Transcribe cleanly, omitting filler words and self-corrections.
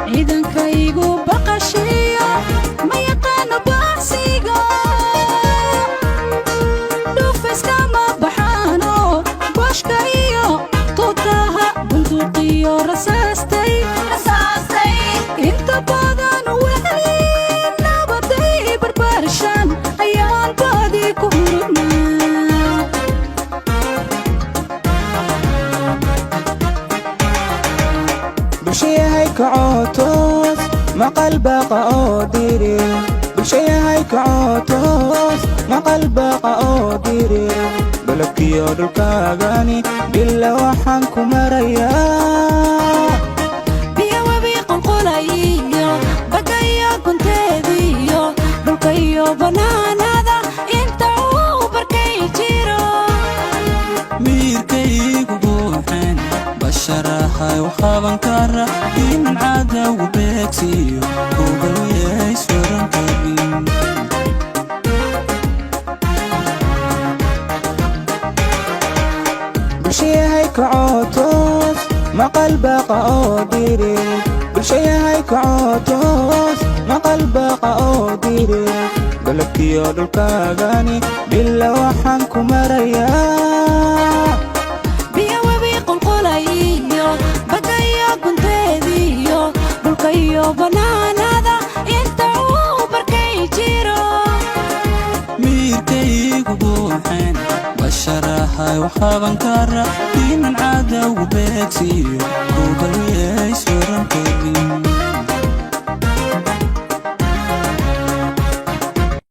ciidankaygu baqashiyo ma yaqaano baasiga dhufayska ma baxaano booshka iyo tuutaha bunduuqiyo rasaastay inta badan weli nabaday barbaarshaan ayaan baadi ku hurudnaa bulshayahay kacootoos maqal baaqa oo dirir bulshayahay kacootoos maqal baaqa oo dirir dalabkiyo dhulkaagani bila waxaan ku marayaa biyo webi qulqulayiyo bagayo gunteediyo dhulkayo banaanada inta uu barkay jiro miirkaygu buuxeen basharahay waxaaban kara in cadawgu beegsiyo ugaliyay suran karin bulshayahay kacootoos maqal baaqa oo dirir bulshayahay kacootoos maqal baaqa oo dirir dalabkiyo dhulkaagani bila waxaan ku marayaa biyo webi qulqulayiyo bagayo gunteediyo dhulkayo banaanada inta uu barkay jiro miirkaygu buuxeen basharahay waxaaban kara in cadawgu beegsiyo ugaliyay suran karin